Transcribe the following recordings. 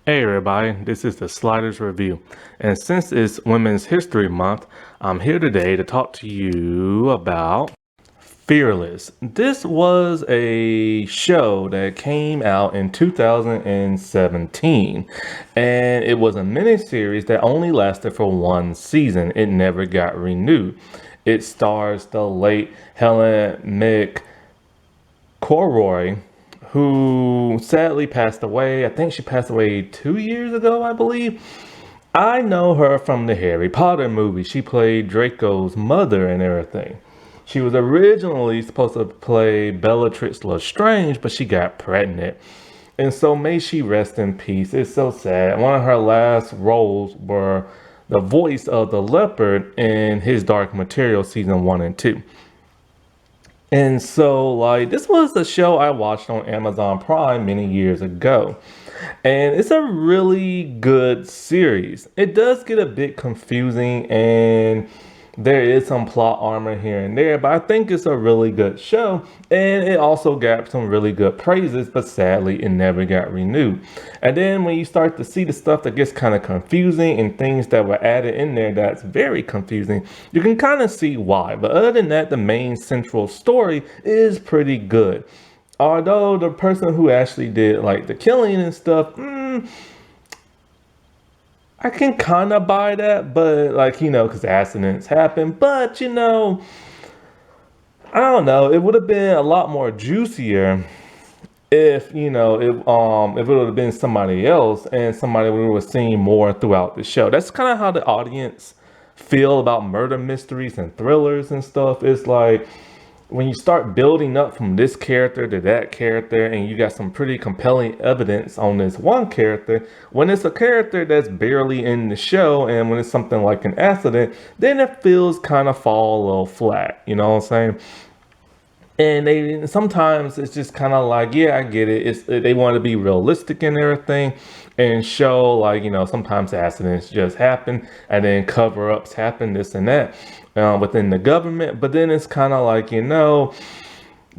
Hey everybody, this is the Sliders Review, and since it's Women's History Month, I'm here today to talk to you about Fearless. This was a show that came out in 2017, and it was a miniseries that only lasted for one season. It never got renewed. It stars the late Helen McCorroy, who sadly passed away. I think she passed away 2 years ago, I believe. I know her from the Harry Potter movie. She played Draco's mother and everything. She was originally supposed to play Bellatrix Lestrange, but she got pregnant. And so may she rest in peace. It's so sad. One of her last roles were the voice of the leopard in His Dark Material season 1 and 2. And so, like, this was a show I watched on Amazon Prime many years ago. And it's a really good series. It does get a bit confusing and there is some plot armor here and there, but I think it's a really good show. And it also got some really good praises, but sadly it never got renewed. And then when you start to see the stuff that gets kind of confusing and things that were added in there that's very confusing, you can kind of see why. But other than that, the main central story is pretty good. Although the person who actually did like the killing and stuff, I can kind of buy that, but like, because accidents happen. But, I don't know. It would have been a lot more juicier if it would have been somebody else and somebody would have seen more throughout the show. That's kind of how the audience feel about murder mysteries and thrillers and stuff. It's like, when you start building up from this character to that character and you got some pretty compelling evidence on this one character, when it's a character that's barely in the show and when it's something like an accident, then it feels kind of fall a little flat, you know what I'm saying? And sometimes it's just kind of like, yeah, I get it. They want to be realistic and everything and show like, sometimes accidents just happen and then cover-ups happen, this and that within the government. But then it's kind of like,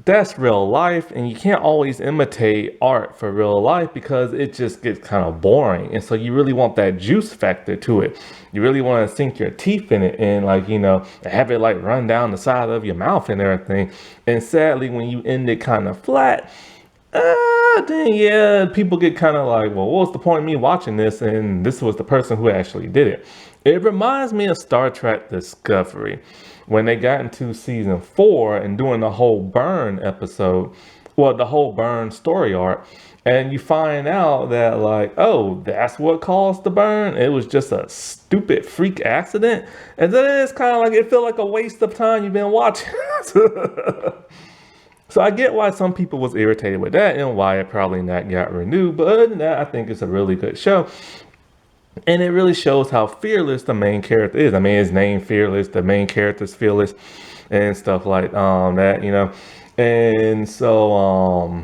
that's real life and you can't always imitate art for real life because it just gets kind of boring. And so you really want that juice factor to it. You really want to sink your teeth in it and like, have it like run down the side of your mouth and everything. And sadly, when you end it kind of flat, then yeah, people get kind of like, well, what's the point of me watching this? And this was the person who actually did it. It reminds me of Star Trek Discovery when they got into season 4 and doing the whole burn episode, well, the whole burn story arc. And you find out that like, oh, that's what caused the burn. It was just a stupid freak accident. And then it's kind of like, it felt like a waste of time you've been watching. So I get why some people was irritated with that and why it probably not got renewed. But other than that, I think it's a really good show. And it really shows how fearless the main character is. I mean, his name Fearless, the main character's fearless and stuff like that, And so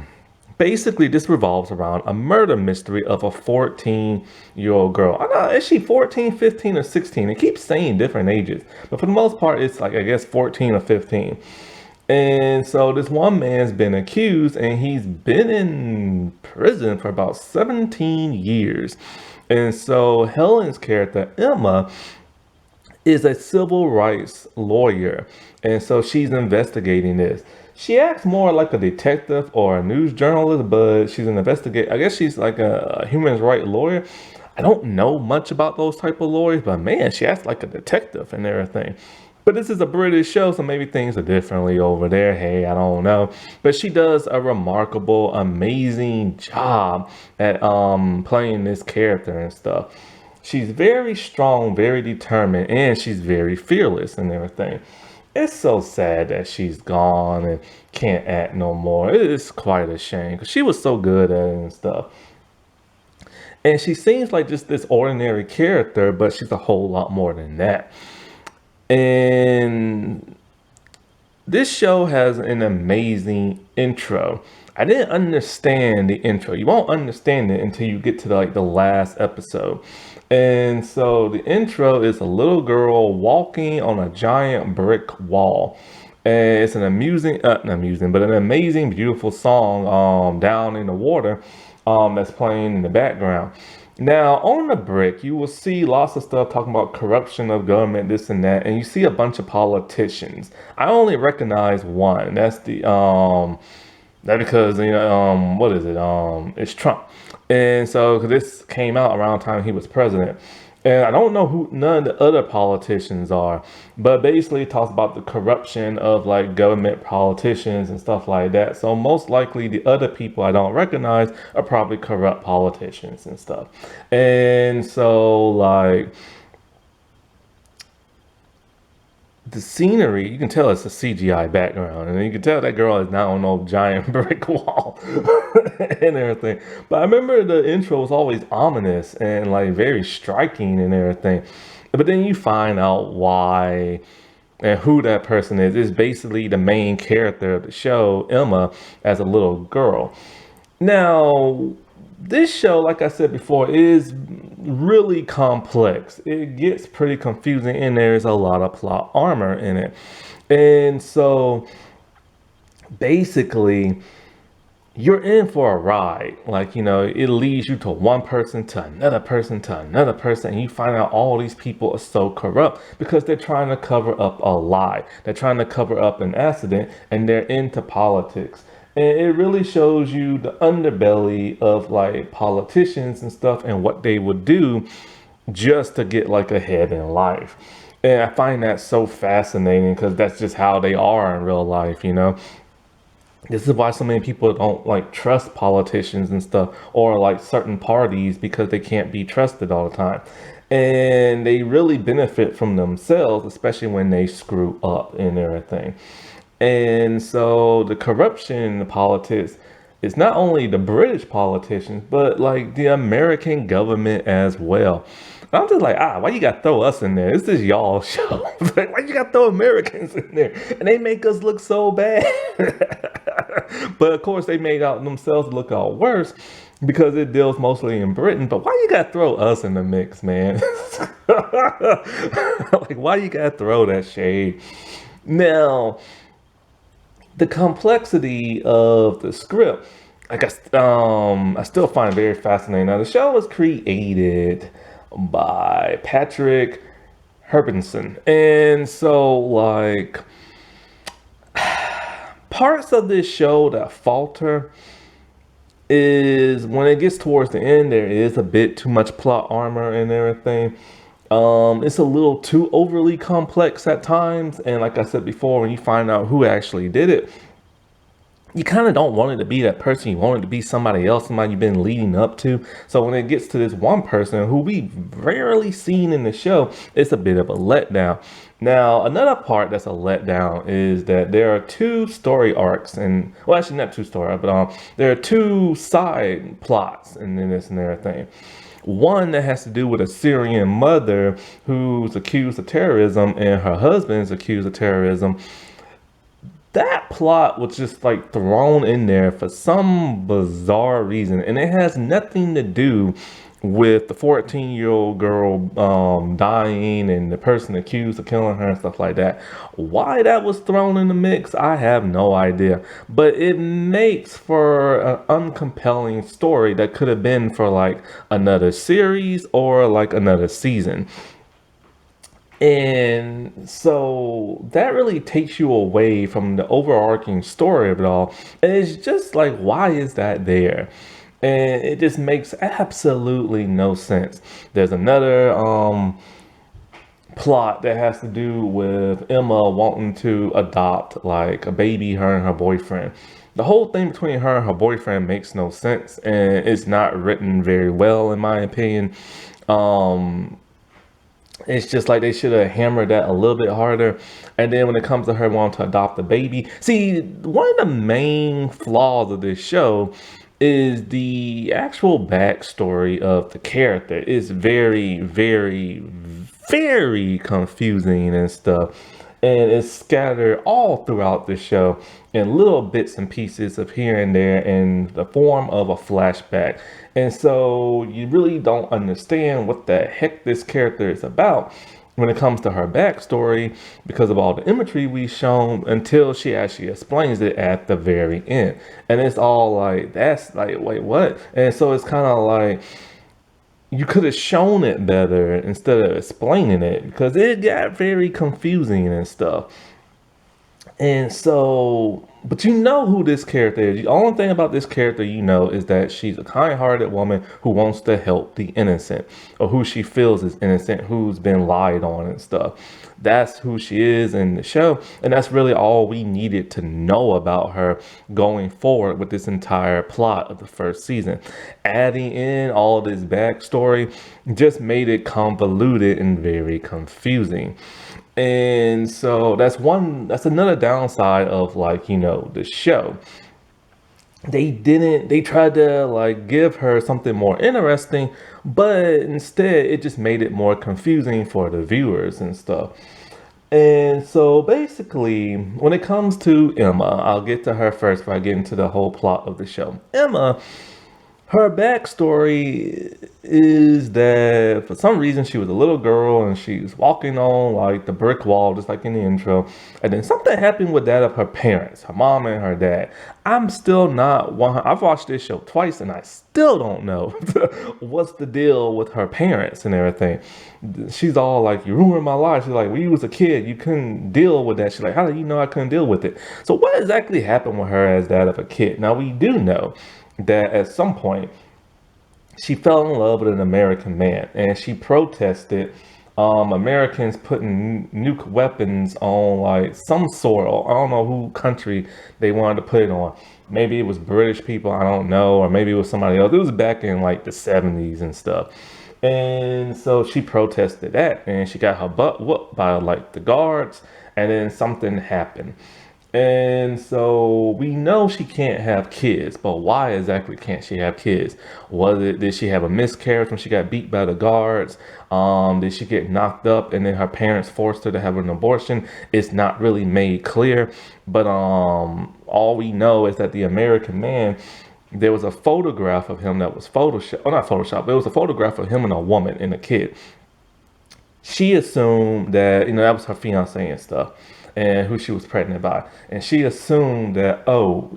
basically this revolves around a murder mystery of a 14-year-old girl. I know, is she 14, 15, or 16? It keeps saying different ages. But for the most part, it's like, I guess, 14 or 15. And so this one man's been accused and he's been in prison for about 17 years. And so Helen's character, Emma, is a civil rights lawyer. And so she's investigating this. She acts more like a detective or a news journalist, but she's an investigator. I guess she's like a human rights lawyer. I don't know much about those type of lawyers, but man, she acts like a detective and everything. But this is a British show, so maybe things are differently over there. Hey, I don't know. But she does a remarkable, amazing job at playing this character and stuff. She's very strong, very determined, and she's very fearless and everything. It's so sad that she's gone and can't act no more. It is quite a shame because she was so good at it and stuff. And she seems like just this ordinary character, but she's a whole lot more than that. And this show has an amazing intro. I didn't understand the intro. You won't understand it until you get to the last episode. And so the intro is a little girl walking on a giant brick wall. And it's an an amazing, beautiful song down in the water that's playing in the background. Now, on the brick, you will see lots of stuff talking about corruption of government, this and that, and you see a bunch of politicians. I only recognize one. That's that because what is it? It's Trump, and so 'cause this came out around the time he was president. And I don't know who none of the other politicians are, but basically it talks about the corruption of like government politicians and stuff like that. So most likely the other people I don't recognize are probably corrupt politicians and stuff. And so like the scenery, you can tell it's a CGI background, and you can tell that girl is not on no giant brick wall and everything. But I remember the intro was always ominous and like very striking and everything. But then you find out why and who that person is. It's basically the main character of the show, Emma, as a little girl. Now, this show, like I said before, is really complex. It gets pretty confusing, and there's a lot of plot armor in it. And so basically, you're in for a ride. Like, it leads you to one person, to another person, to another person, and you find out all these people are so corrupt because they're trying to cover up a lie. They're trying to cover up an accident, and they're into politics. And it really shows you the underbelly of like politicians and stuff and what they would do just to get like ahead in life. And I find that so fascinating because that's just how they are in real life. This is why so many people don't like trust politicians and stuff or like certain parties because they can't be trusted all the time. And they really benefit from themselves, especially when they screw up and everything. And so the corruption in the politics is not only the British politicians, but like the American government as well. And I'm just like, why you gotta throw us in there? This is y'all show. Like, why you gotta throw Americans in there? And they make us look so bad. But of course, they made out themselves look all worse because it deals mostly in Britain. But why you gotta throw us in the mix, man? Like, why you gotta throw that shade? Now, the complexity of the script, I guess, I still find very fascinating. Now, the show was created by Patrick Herbinson, and so like parts of this show that falter is when it gets towards the end. There is a bit too much plot armor and everything. It's a little too overly complex at times, and like I said before, when you find out who actually did it, you kind of don't want it to be that person. You want it to be somebody else, somebody you've been leading up to. So when it gets to this one person who we rarely seen in the show, it's a bit of a letdown. Now, another part that's a letdown is that there are two story arcs, and well, actually not two story arcs, but there are two side plots in this and everything. One that has to do with a Syrian mother who's accused of terrorism and her husband's accused of terrorism. That plot was just like thrown in there for some bizarre reason, and it has nothing to do with the 14-year-old girl dying and the person accused of killing her and stuff like that. Why that was thrown in the mix, I have no idea. But it makes for an uncompelling story that could have been for like another series or like another season. And so that really takes you away from the overarching story of it all. And it's just like, why is that there? And it just makes absolutely no sense. There's another plot that has to do with Emma wanting to adopt like a baby, her and her boyfriend. The whole thing between her and her boyfriend makes no sense, and it's not written very well, in my opinion. It's just like they should have hammered that a little bit harder. And then when it comes to her wanting to adopt a baby, see, one of the main flaws of this show is the actual backstory of the character. It's very, very, very confusing and stuff. And it's scattered all throughout the show in little bits and pieces of here and there in the form of a flashback. And so you really don't understand what the heck this character is about when it comes to her backstory because of all the imagery we've shown until she actually explains it at the very end. And it's all like, that's like, wait, what? And so it's kind of like, you could have shown it better instead of explaining it, because it got very confusing and stuff. And so, but you know who this character is. The only thing about this character you know is that she's a kind-hearted woman who wants to help the innocent, or who she feels is innocent, who's been lied on and stuff. That's who she is in the show, and that's really all we needed to know about her going forward with this entire plot of the first season. Adding in all this backstory just made it convoluted and very confusing. And so that's another downside of, like, the show. They tried to like give her something more interesting, but instead it just made it more confusing for the viewers and stuff. And so basically, when it comes to Emma, I'll get to her first before I get into the whole plot of the show. Emma, her backstory is that for some reason she was a little girl and she's walking on like the brick wall, just like in the intro. And then something happened with that of her parents, her mom and her dad. I'm still not one. I've watched this show twice and I still don't know what's the deal with her parents and everything. She's all like, "You ruined my life." She's like, "When you was a kid, you couldn't deal with that." She's like, "How did you know I couldn't deal with it?" So what exactly happened with her as that of a kid? Now we do know that at some point she fell in love with an American man and she protested Americans putting nuke weapons on like some soil. I don't know who country they wanted to put it on. Maybe it was British people, I don't know, or maybe it was somebody else. It was back in like the 70s and stuff. And so she protested that and she got her butt whooped by like the guards, and then something happened. And so we know she can't have kids, but why exactly can't she have kids? Did she have a miscarriage when she got beat by the guards? Did she get knocked up and then her parents forced her to have an abortion? It's not really made clear, but all we know is that the American man, there was a photograph of him that was Photoshop, or not Photoshop, there was a photograph of him and a woman and a kid. She assumed that, that was her fiance and stuff, and who she was pregnant by. And she assumed that, oh,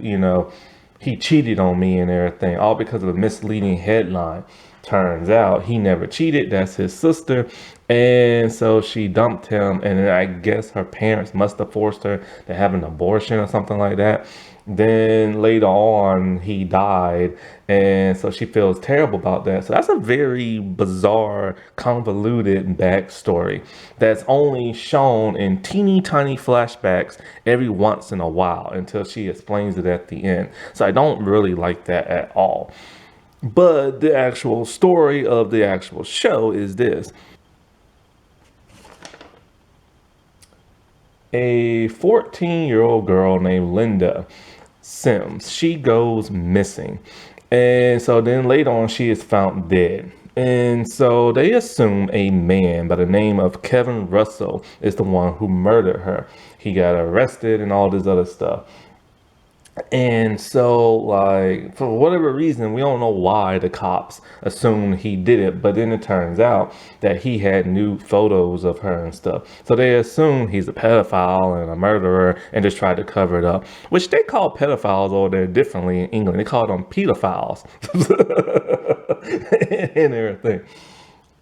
he cheated on me and everything, all because of a misleading headline. Turns out he never cheated. That's his sister. And so she dumped him. And then I guess her parents must have forced her to have an abortion or something like that. Then later on, he died. And so she feels terrible about that. So that's a very bizarre, convoluted backstory that's only shown in teeny tiny flashbacks every once in a while until she explains it at the end. So I don't really like that at all. But the actual story of the actual show is this. A 14-year-old girl named Linda Sims, she goes missing. And so then later on, she is found dead. And so they assume a man by the name of Kevin Russell is the one who murdered her. He got arrested and all this other stuff. And so, like, for whatever reason, we don't know why the cops assumed he did it, but then it turns out that he had nude photos of her and stuff. So they assume he's a pedophile and a murderer and just tried to cover it up, which they call pedophiles over there differently in England. They call them pedophiles and everything.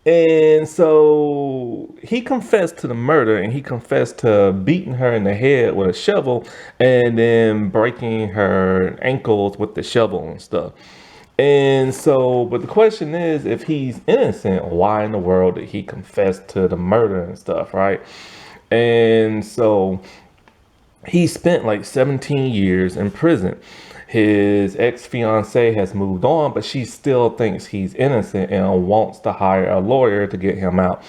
And so he confessed to the murder, and he confessed to beating her in the head with a shovel and then breaking her ankles with the shovel and stuff. And so, but the question is, if he's innocent, why in the world did he confess to the murder and stuff, right? And so he spent like 17 years in prison. His ex-fiancée has moved on, but she still thinks he's innocent and wants to hire a lawyer to get him out.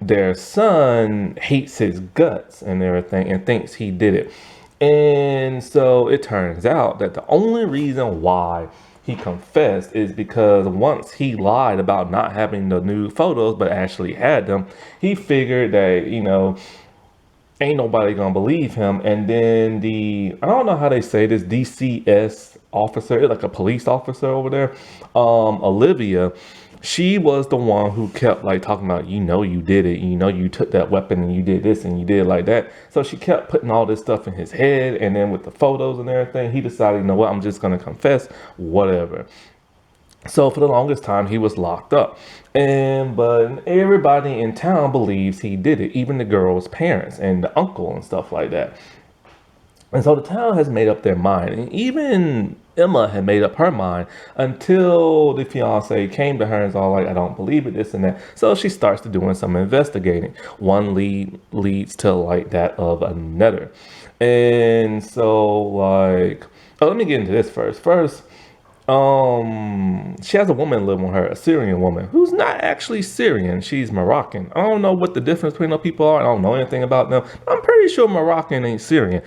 Their son hates his guts and everything and thinks he did it. And so it turns out that the only reason why he confessed is because once he lied about not having the nude photos but actually had them, he figured that, ain't nobody gonna believe him. And then I don't know how they say this, DCS officer, like a police officer over there, Olivia, she was the one who kept like talking about, you did it, you took that weapon and you did this and you did like that. So she kept putting all this stuff in his head, and then with the photos and everything, he decided, you know what, I'm just gonna confess, whatever. So for the longest time, he was locked up. But everybody in town believes he did it, even the girl's parents and the uncle and stuff like that. And so the town has made up their mind. And even Emma had made up her mind until the fiance came to her and was all like, I don't believe it, this and that. So she starts to doing some investigating. One lead leads to like that of another. And so like, oh, let me get into this first. She has a woman living with her, a Syrian woman, who's not actually Syrian. She's Moroccan. I don't know what the difference between those people are. I don't know anything about them. I'm pretty sure Moroccan ain't Syrian.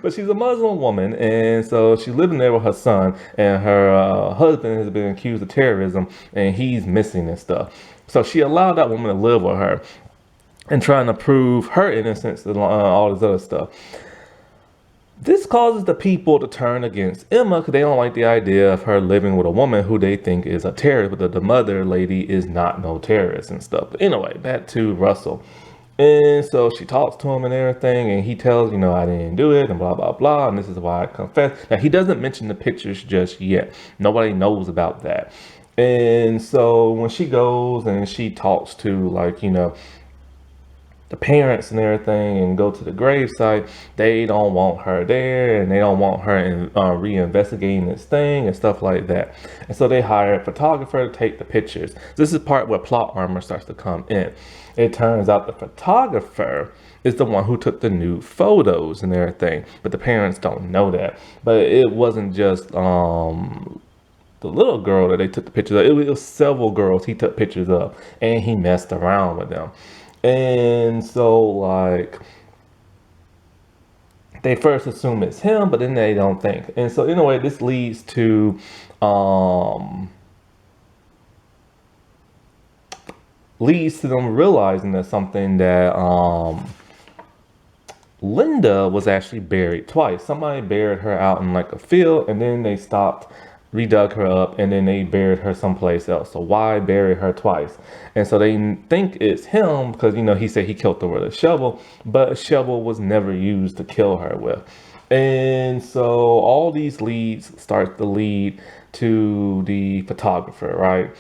But she's a Muslim woman, and so she's living there with her son, and her husband has been accused of terrorism, and he's missing and stuff. So she allowed that woman to live with her and trying to prove her innocence and all this other stuff. This causes the people to turn against Emma because they don't like the idea of her living with a woman who they think is a terrorist, but the mother lady is not no terrorist and stuff. But anyway, back to Russell. And so she talks to him and everything, and he tells, I didn't do it, and blah, blah, blah, and this is why I confess. Now, he doesn't mention the pictures just yet. Nobody knows about that. And so when she goes and she talks to, the parents and everything and go to the gravesite, they don't want her there, and they don't want her reinvestigating this thing and stuff like that. And so they hire a photographer to take the pictures. This is part where plot armor starts to come in. It turns out the photographer is the one who took the nude photos and everything, but the parents don't know that. But it wasn't just the little girl that they took the pictures of. It was several girls he took pictures of, and he messed around with them. And so they first assume it's him, but then they don't think. And so anyway, this leads to them realizing that something that Linda was actually buried twice. Somebody buried her out in like a field, and then they stopped, redug her up, and then they buried her someplace else. So why bury her twice? And so they think it's him because, he said he killed her with a shovel, but a shovel was never used to kill her with. And so all these leads start to lead to the photographer, right?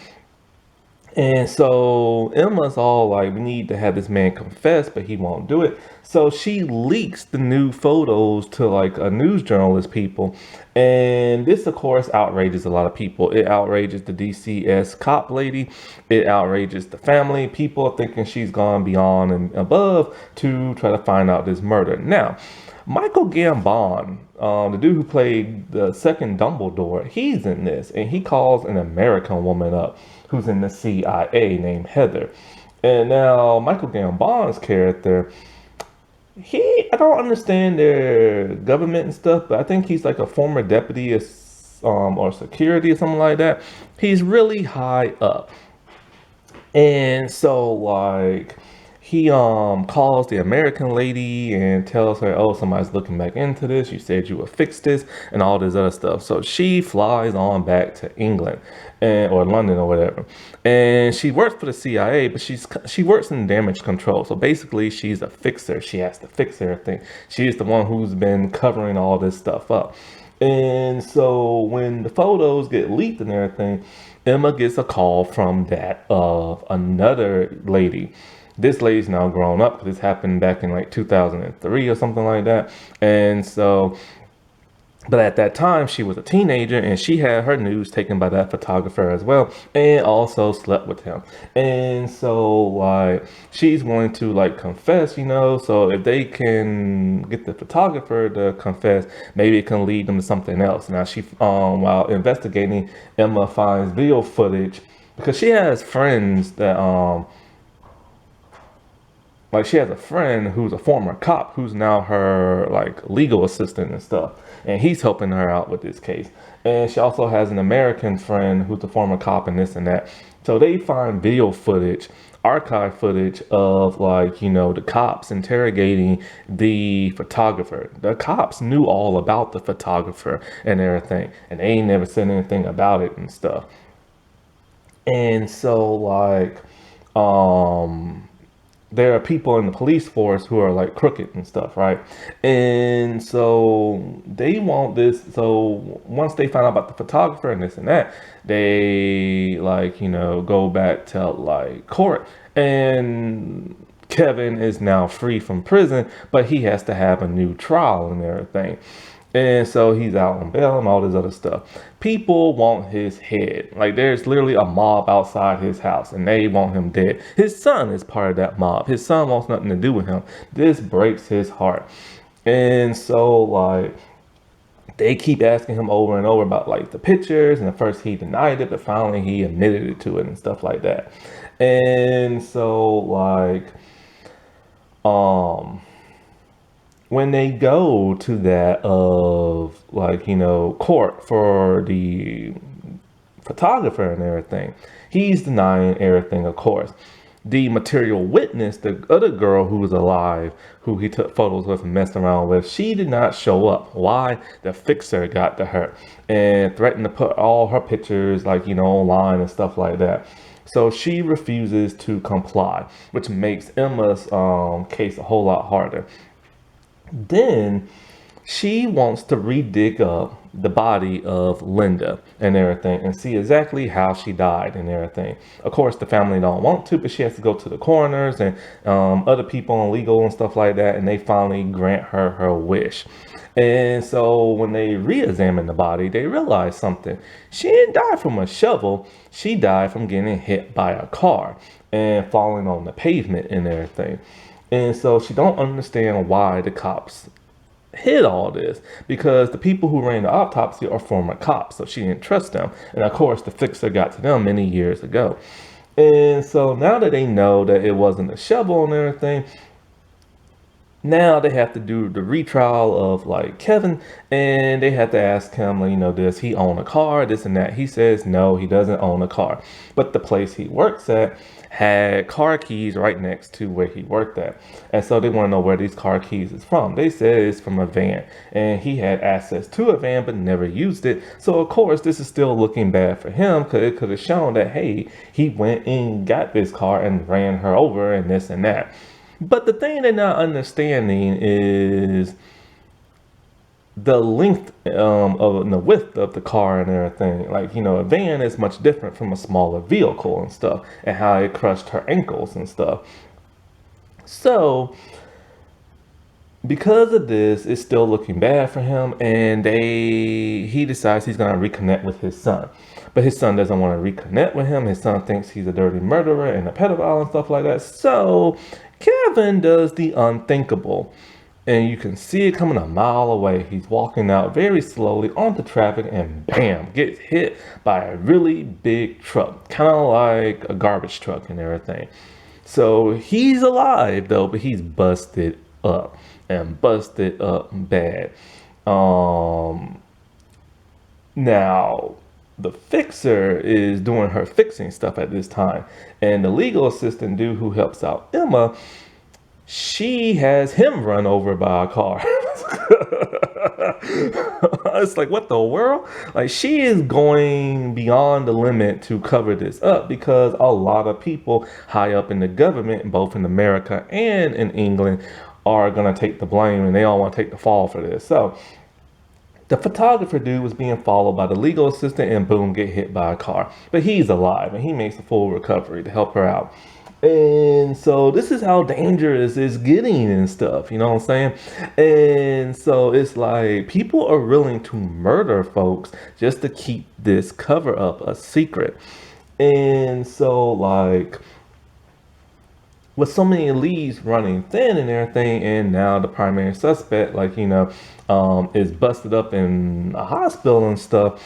And so Emma's all like, we need to have this man confess, but he won't do it. So she leaks the new photos to like a news journalist people. And this, of course, outrages a lot of people. It outrages the DCS cop lady. It outrages the family. People are thinking she's gone beyond and above to try to find out this murder. Now, Michael Gambon, the dude who played the second Dumbledore, he's in this, and he calls an American woman up who's in the CIA named Heather. And now Michael Gambon's character, I don't understand their government and stuff, but I think he's like a former deputy or security or something like that. He's really high up. And so he calls the American lady and tells her, oh, somebody's looking back into this. You said you would fix this and all this other stuff. So she flies on back to England or London or whatever. And she works for the CIA, but she works in damage control. So basically she's a fixer. She has to fix everything. She's the one who's been covering all this stuff up. And so when the photos get leaked and everything, Emma gets a call from that of another lady. This lady's now grown up because this happened back in like 2003 or something like that. And so, but at that time she was a teenager and she had her news taken by that photographer as well, and also slept with him. And so she's going to confess, so if they can get the photographer to confess, maybe it can lead them to something else. Now she, while investigating, Emma finds video footage because she has friends that, she has a friend who's a former cop who's now her legal assistant and stuff, and he's helping her out with this case. And she also has an American friend who's a former cop and this and that. So they find video footage, archive footage of the cops interrogating the photographer. The cops knew all about the photographer and everything, and they ain't never said anything about it and stuff. And so there are people in the police force who are like crooked and stuff, right? And so they want this. So once they find out about the photographer and this and that, they like, go back to like court, and Kevin is now free from prison, but he has to have a new trial and everything. And so he's out on bail and all this other stuff. People want his head. Like there's literally a mob outside his house and they want him dead. His son is part of that mob. His son wants nothing to do with him. This breaks his heart. And so like they keep asking him over and over about like the pictures, and at first he denied it, but finally he admitted it to it and stuff like that. And so like um when they go to that of like court for the photographer and everything, he's denying everything, of course. The material witness, the other girl who was alive, who he took photos with and messed around with, she did not show up. Why? The fixer got to her and threatened to put all her pictures like online and stuff like that. So she refuses to comply, which makes Emma's case a whole lot harder. Then she wants to re-dig up the body of Linda and everything and see exactly how she died and everything. Of course, the family don't want to, but she has to go to the coroners and other people in legal and stuff like that, and they finally grant her her wish. And so when they re-examine the body, they realize something. She didn't die from a shovel. She died from getting hit by a car and falling on the pavement and everything. And so she don't understand why the cops hid all this, because the people who ran the autopsy are former cops, so she didn't trust them. And of course, the fixer got to them many years ago. And so now that they know that it wasn't a shovel and everything, now they have to do the retrial of like Kevin, and they have to ask him, does he own a car, this and that. He says no, he doesn't own a car, but the place he works at had car keys right next to where he worked at. And so they want to know where these car keys is from. They said it's from a van, and he had access to a van but never used it. So of course this is still looking bad for him, because it could have shown that, hey, he went and got this car and ran her over and this and that. But the thing they're not understanding is the length of and the width of the car and everything. Like, a van is much different from a smaller vehicle and stuff, and how it crushed her ankles and stuff. So because of this, it's still looking bad for him, and he decides he's going to reconnect with his son. But his son doesn't want to reconnect with him. His son thinks he's a dirty murderer and a pedophile and stuff like that. So Kevin does the unthinkable. And you can see it coming a mile away. He's walking out very slowly onto traffic and bam, gets hit by a really big truck. Kind of like a garbage truck and everything. So he's alive though, but he's busted up, and busted up bad. Now, the fixer is doing her fixing stuff at this time. And the legal assistant dude who helps out Emma, she has him run over by a car. It's like, what the world? Like, she is going beyond the limit to cover this up, because a lot of people high up in the government, both in America and in England, are going to take the blame, and they all want to take the fall for this. So the photographer dude was being followed by the legal assistant, and boom, get hit by a car. But he's alive, and he makes a full recovery to help her out. And so this is how dangerous it's getting and stuff, you know what I'm saying? And so it's like people are willing to murder folks just to keep this cover up a secret. And so like with so many leads running thin and everything, and now the primary suspect, is busted up in a hospital and stuff.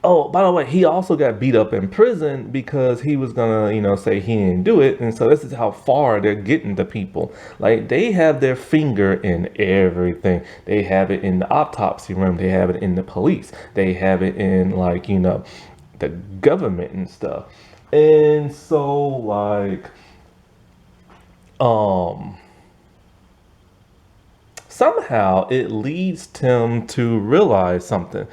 Oh, by the way, he also got beat up in prison because he was gonna, say he didn't do it. And so this is how far they're getting to people. Like, they have their finger in everything. They have it in the autopsy room. They have it in the police. They have it in, the government and stuff. And so, somehow it leads Tim to realize something.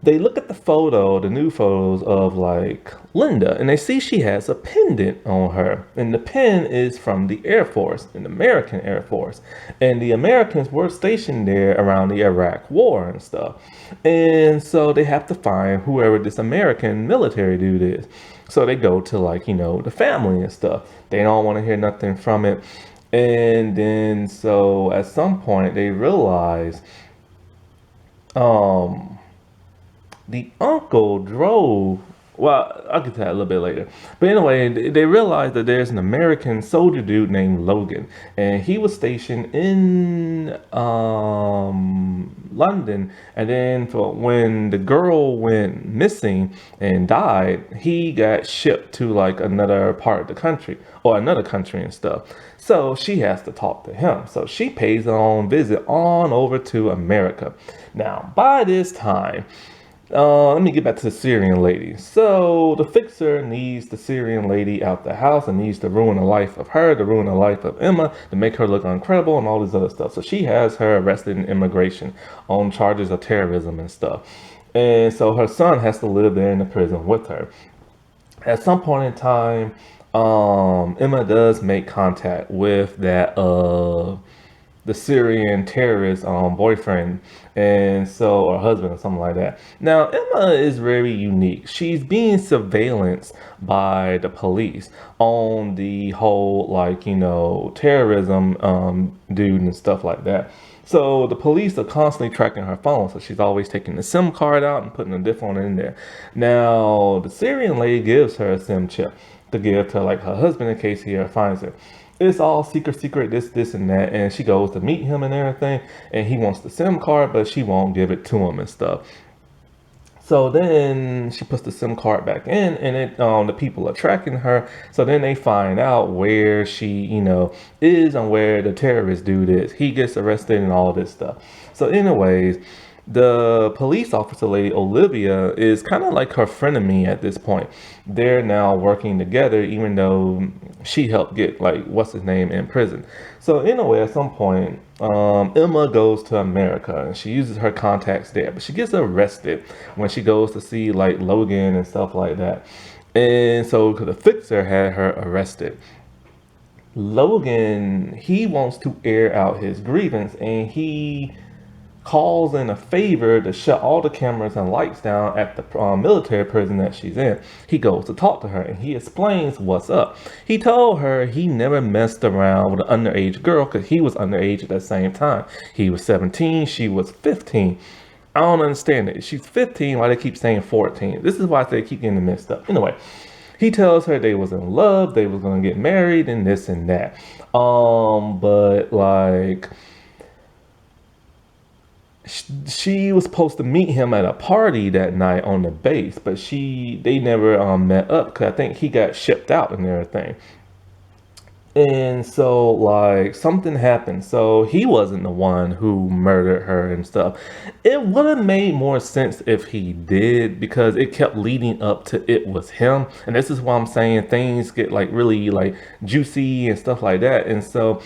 They look at the photo, the new photos of like Linda, and they see she has a pendant on her. And the pin is from the Air Force, an American Air Force. And the Americans were stationed there around the Iraq War and stuff. And so they have to find whoever this American military dude is. So they go to like, the family and stuff. They don't want to hear nothing from it. And then so at some point they realize um the uncle drove. Well, I'll get to that a little bit later. But anyway, they realized that there's an American soldier dude named Logan, and he was stationed in London. And then when the girl went missing and died, he got shipped to like another part of the country or another country and stuff. So she has to talk to him. So she pays her own visit on over to America. Now, by this time, let me get back to the Syrian lady. So the fixer needs the Syrian lady out the house and needs to ruin the life of her, to ruin the life of Emma, to make her look incredible and all this other stuff. So she has her arrested in immigration on charges of terrorism and stuff. And so her son has to live there in the prison with her. At some point in time, Emma does make contact with the Syrian terrorist boyfriend, and so, or husband or something like that. Now Emma is very unique. She's being surveillanced by the police on the whole terrorism dude and stuff like that. So the police are constantly tracking her phone, so she's always taking the SIM card out and putting a different one in there. Now the Syrian lady gives her a SIM chip to give to like her husband in case he ever finds her. It's all secret, this and that. And she goes to meet him and everything. And he wants the SIM card, but she won't give it to him and stuff. So then she puts the SIM card back in, and the people are tracking her. So then they find out where she, is and where the terrorist dude is. He gets arrested and all this stuff. So anyways, the police officer lady, Olivia, is kind of like her frenemy at this point. They're now working together, even though she helped get what's his name in prison. So anyway, at some point, Emma goes to America and she uses her contacts there, but she gets arrested when she goes to see like Logan and stuff like that. And so the fixer had her arrested. Logan, he wants to air out his grievance, and he calls in a favor to shut all the cameras and lights down at the military prison that she's in. He goes to talk to her and he explains what's up. He told her he never messed around with an underage girl because he was underage at the same time. He was 17, she was 15. I don't understand it. She's 15, why they keep saying 14? This is why they keep getting mixed up. Anyway, he tells her they was in love, they was gonna get married and this and that. But like, she was supposed to meet him at a party that night on the base, but they never met up because I think he got shipped out and everything. And so like something happened. So he wasn't the one who murdered her and stuff. It would have made more sense if he did, because it kept leading up to it was him. And this is why I'm saying things get really juicy and stuff like that. And so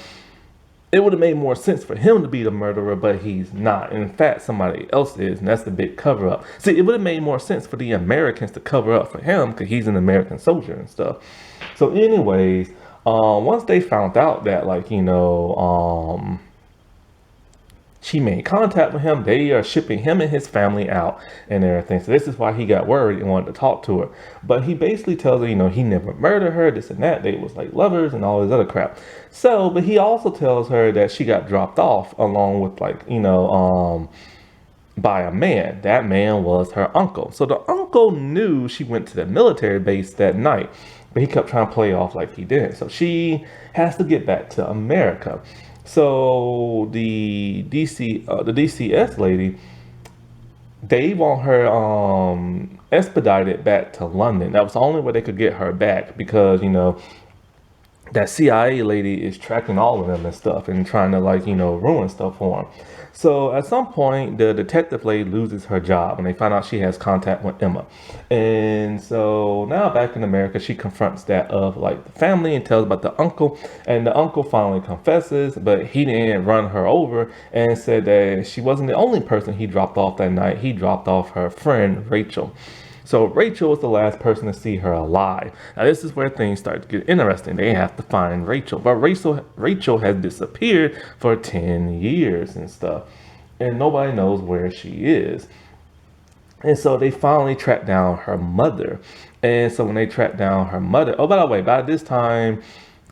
it would have made more sense for him to be the murderer, but he's not. In fact, somebody else is, and that's the big cover up. See, it would have made more sense for the Americans to cover up for him because he's an American soldier and stuff. So anyways, once they found out that she made contact with him, they are shipping him and his family out and everything. So this is why he got worried and wanted to talk to her. But he basically tells her, he never murdered her, this and that. They was like lovers and all this other crap. So, but he also tells her that she got dropped off along with by a man. That man was her uncle. So the uncle knew she went to the military base that night, but he kept trying to play off like he didn't. So she has to get back to America. So the DCS lady, they want her extradited back to London. That was the only way they could get her back, because that CIA lady is tracking all of them and stuff and trying to like, ruin stuff for them. So at some point, the detective lady loses her job and they find out she has contact with Emma. And so now back in America, she confronts that of like the family and tells about the uncle. And the uncle finally confesses, but he didn't run her over and said that she wasn't the only person he dropped off that night. He dropped off her friend, Rachel. So Rachel was the last person to see her alive. Now this is where things start to get interesting. They have to find Rachel, but Rachel has disappeared for 10 years and stuff, and nobody knows where she is. And so they finally track down her mother. And so when they track down her mother, oh, by the way, by this time,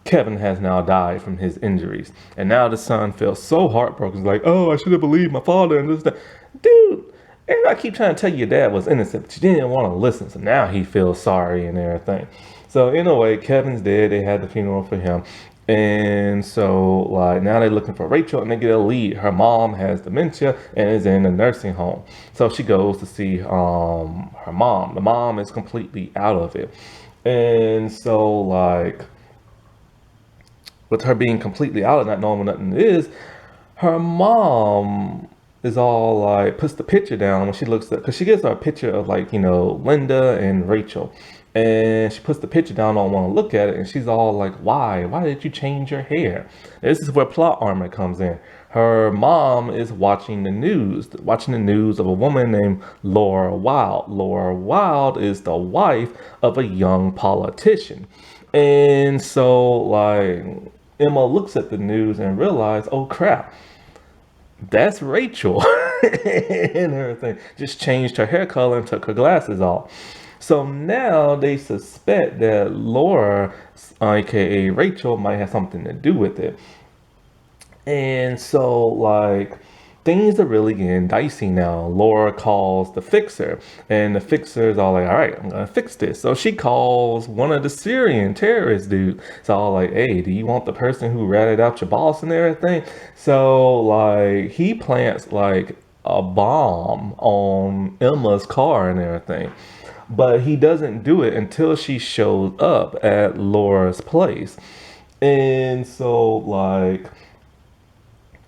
Kevin has now died from his injuries. And now the son feels so heartbroken. He's like, oh, I should have believed my father and this, that. Dude, everybody keep trying to tell you your dad was innocent, but you didn't want to listen. So now he feels sorry and everything. So in a way, Kevin's dead. They had the funeral for him. And so like now they're looking for Rachel and they get a lead. Her mom has dementia and is in a nursing home. So she goes to see her mom. The mom is completely out of it. And so like with her being completely out of not knowing what nothing is, her mom is all like puts the picture down when she looks at, because she gets her a picture of like Linda and Rachel, and she puts the picture down. I don't want to look at it, and she's all like, why did you change your hair? This is where plot armor comes in. Her mom is watching the news of a woman named Laura Wild. Laura Wild is the wife of a young politician. And so like Emma looks at the news and realizes, oh crap, that's Rachel. And everything. Just changed her hair color and took her glasses off. So now they suspect that Laura, aka Rachel, might have something to do with it. And so like things are really getting dicey now. Laura calls the fixer, and the fixer's all like, all right, I'm gonna fix this. So she calls one of the Syrian terrorist dudes. It's all like, hey, do you want the person who ratted out your boss and everything? So like he plants like a bomb on Emma's car and everything. But he doesn't do it until she shows up at Laura's place. And so like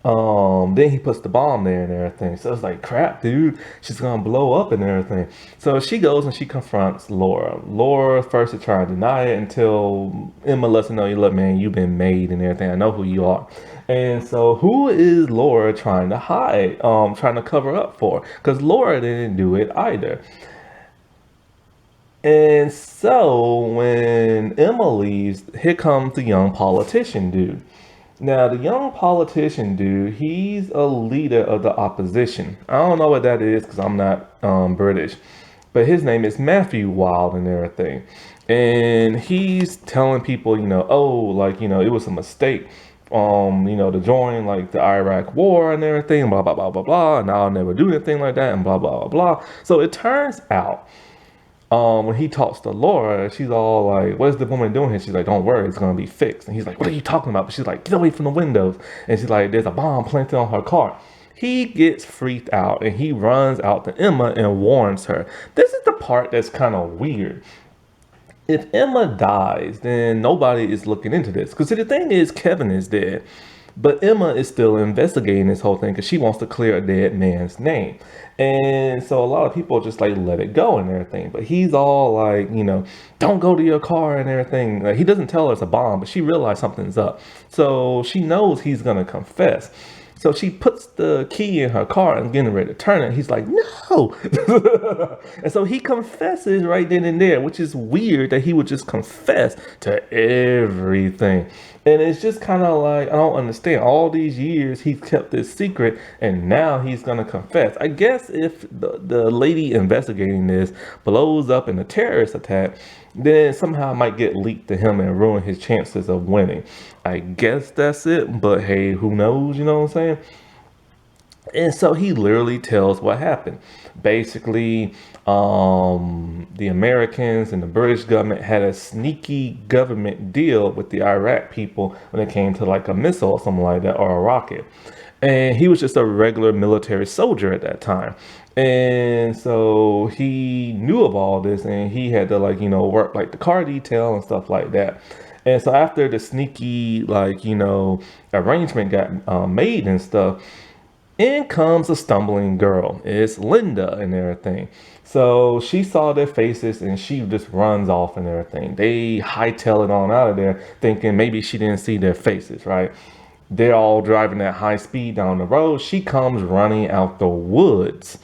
then he puts the bomb there and everything. So it's like, crap, dude, she's gonna blow up and everything. So she goes and she confronts Laura. Laura first is trying to deny it until Emma lets her know, look, man, you've been made and everything. I know who you are. And so who is Laura trying to hide, trying to cover up for? Because Laura didn't do it either. And so when Emma leaves, here comes the young politician dude. Now, the young politician dude, he's a leader of the opposition. I don't know what that is because I'm not British. But his name is Matthew Wild and everything. And he's telling people, oh, like, it was a mistake, to join like the Iraq war and everything, blah, blah, blah, blah, blah. And I'll never do anything like that and blah, blah, blah, blah. So it turns out when he talks to Laura, she's all like, what is the woman doing here? She's like, don't worry, it's going to be fixed. And he's like, what are you talking about? But she's like, get away from the windows. And she's like, there's a bomb planted on her car. He gets freaked out and he runs out to Emma and warns her. This is the part that's kind of weird. If Emma dies, then nobody is looking into this. Because the thing is, Kevin is dead. But Emma is still investigating this whole thing because she wants to clear a dead man's name. And so a lot of people just like let it go and everything. But he's all like, don't go to your car and everything. Like, he doesn't tell her it's a bomb, but she realized something's up. So she knows he's going to confess. So she puts the key in her car and getting ready to turn it. He's like, no. And so he confesses right then and there, which is weird that he would just confess to everything. And it's just kind of like, I don't understand. All these years he's kept this secret and now he's going to confess. I guess if the lady investigating this blows up in a terrorist attack, then somehow it might get leaked to him and ruin his chances of winning. I guess that's it, but hey, who knows, you know what I'm saying? And so he literally tells what happened. Basically, the Americans and the British government had a sneaky government deal with the Iraq people when it came to like a missile or something like that, or a rocket. and he was just a regular military soldier at that time. And so he knew of all this, and he had to, like, work like the car detail and stuff like that. And so after the sneaky, like, arrangement got made and stuff, in comes a stumbling girl. It's Linda and everything. So she saw their faces and she just runs off and everything. They hightail it on out of there, thinking maybe she didn't see their faces, right? They're all driving at high speed down the road. She comes running out the woods,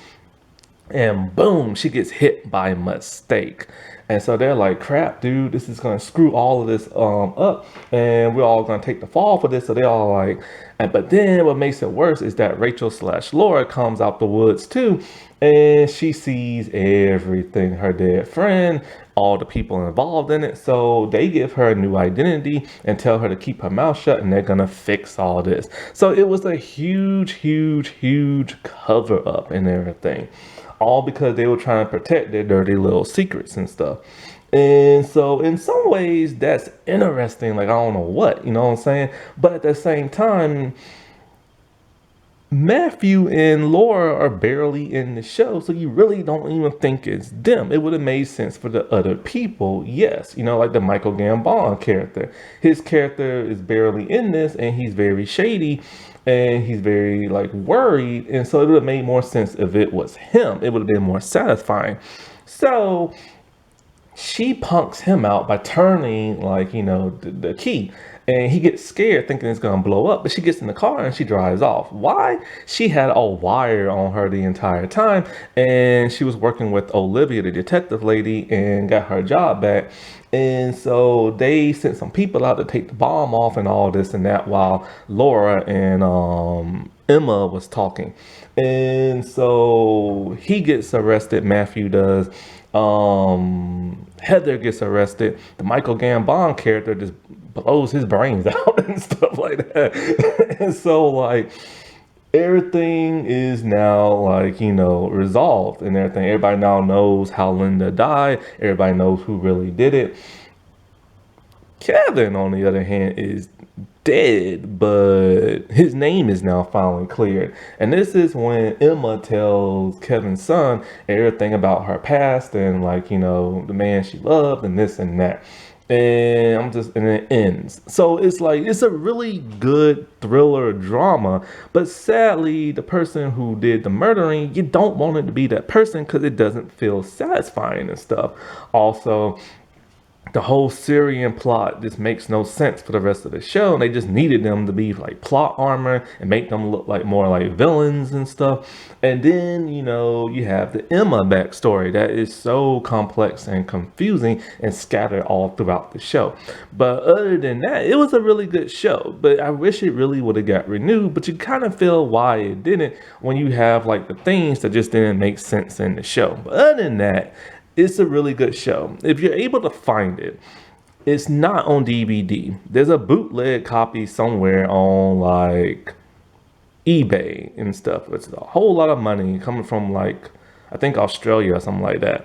and boom, she gets hit by mistake. And so they're like, crap, dude, this is gonna screw all of this up, and we're all gonna take the fall for this. So they all like, but then what makes it worse is that Rachel slash Laura comes out the woods too, and she sees everything, her dead friend, all the people involved in it. So they give her a new identity and tell her to keep her mouth shut, and they're gonna fix all this. So it was a huge cover up and everything, all because they were trying to protect their dirty little secrets and stuff. And so in some ways that's interesting, like I don't know what, you know what I'm saying? But at the same time, Matthew and Laura are barely in the show, so you really don't even think it's them. It would have made sense for the other people, yes. Like the Michael Gambon character. His character is barely in this, and he's very shady, and he's very, like, worried, and so it would have made more sense if it was him. It would have been more satisfying. So she punks him out by turning, like, the key. And he gets scared thinking it's going to blow up. But she gets in the car and she drives off. Why? She had a wire on her the entire time. And she was working with Olivia, the detective lady, and got her job back. And so they sent some people out to take the bomb off and all this and that, while Laura and Emma was talking. And so he gets arrested, Matthew does. Heather gets arrested. The Michael Gambon character just blows his brains out and stuff like that. And so, like, everything is now, like, resolved and everything. Everybody now knows how Linda died. Everybody knows who really did it. Kevin, on the other hand, is dead, but his name is now finally cleared. And this is when Emma tells Kevin's son everything about her past and, like, the man she loved and this and that. And it ends. So it's like, it's a really good thriller drama, but sadly the person who did the murdering, you don't want it to be that person because it doesn't feel satisfying and stuff. Also, the whole Syrian plot just makes no sense for the rest of the show, and they just needed them to be like plot armor and make them look like more like villains and stuff. And then, you have the Emma backstory that is so complex and confusing and scattered all throughout the show. But other than that, it was a really good show, but I wish it really would have got renewed. But you kind of feel why it didn't when you have, like, the things that just didn't make sense in the show. But other than that, it's a really good show. If you're able to find it, it's not on DVD. There's a bootleg copy somewhere on, like, eBay and stuff. It's a whole lot of money coming from, like, I think Australia or something like that.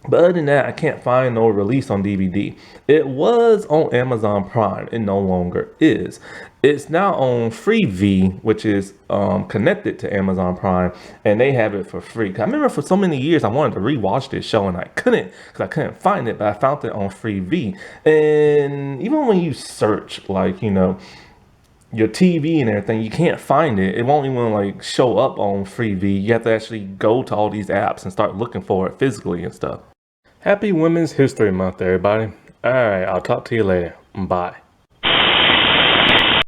But other than that, I can't find no release on DVD. It was on Amazon Prime. It no longer is. It's now on Freevee, which is connected to Amazon Prime, and they have it for free. I remember for so many years I wanted to rewatch this show and I couldn't because I couldn't find it, but I found it on Freevee. And even when you search, like, your TV and everything, you can't find it. It won't even, like, show up on Freevee. You have to actually go to all these apps and start looking for it physically and stuff. Happy Women's History Month, everybody. All right, I'll talk to you later. Bye.